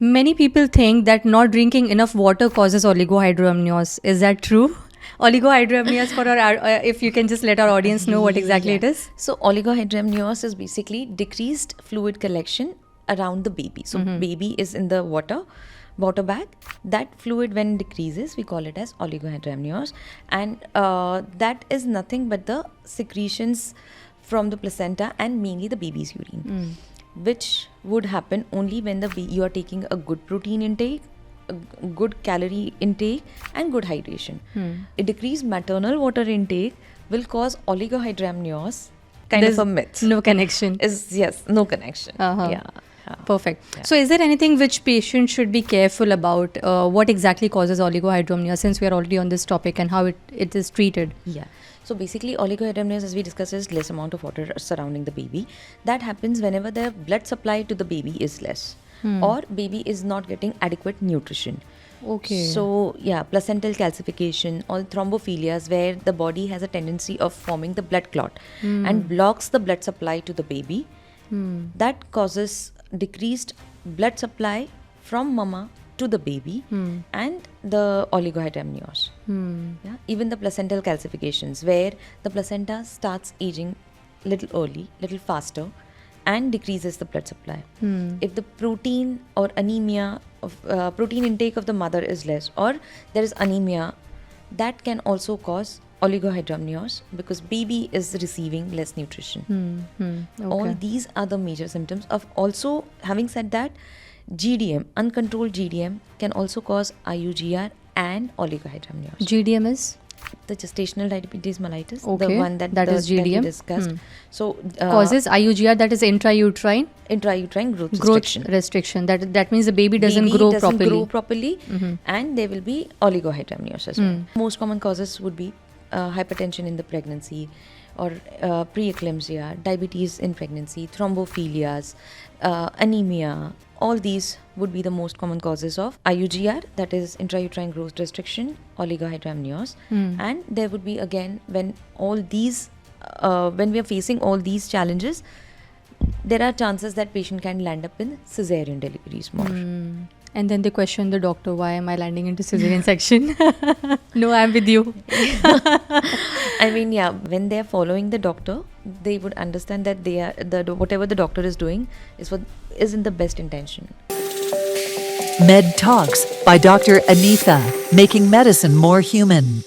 Many people think that not drinking enough water causes oligohydramnios. Is that true? Oligohydramnios, for our if you can just let our audience know what exactly it is. So oligohydramnios is basically decreased fluid collection around the baby. So baby is in the water bag. That fluid, when decreases, we call it as oligohydramnios, and that is nothing but the secretions from the placenta and mainly the baby's urine, which would happen only when you are taking a good protein intake, a good calorie intake, and good hydration. A decreased maternal water intake will cause oligohydramnios. There's Of a myth. no connection. Yes, no connection. Yeah. Perfect. So, is there anything which patients should be careful about? What exactly causes oligohydramnios, since we are already on this topic, and how it is treated? Yeah. So basically, oligohydramnios, as we discussed, is less amount of water surrounding the baby. That happens whenever the blood supply to the baby is less, or baby is not getting adequate nutrition. Okay. So yeah, placental calcification, all thrombophilias, where the body has a tendency of forming the blood clot and blocks the blood supply to the baby. That causes decreased blood supply from mama to the baby and the oligohydramnios. Yeah? Even the placental calcifications, where the placenta starts aging little early, little faster, and decreases the blood supply. If the protein or anemia of protein intake of the mother is less, or there is anemia, that can also cause oligohydramnios because baby is receiving less nutrition. Okay. All these are the major symptoms of. Also, having said that, GDM, uncontrolled GDM, can also cause IUGR and oligohydramnios. GDM is? The gestational diabetes mellitus, Okay, the one that is that we GDM. discussed. So Causes IUGR, that is intrauterine intrauterine growth restriction. That means the baby doesn't grow properly. And there will be oligohydramnios as well. Most common causes would be hypertension in the pregnancy, or preeclampsia, diabetes in pregnancy, thrombophilias, anemia. All these would be the most common causes of IUGR, that is intrauterine growth restriction, oligohydramnios. And there would be, again, when all these, when we are facing all these challenges, there are chances that patient can land up in cesarean deliveries more. And then they question the doctor, why am I landing into cesarean section? No, I'm with you. I mean, yeah, when they are following the doctor, they would understand that they are whatever the doctor is doing is in the best intention. Med Talks by Dr. Anitha, making medicine more human.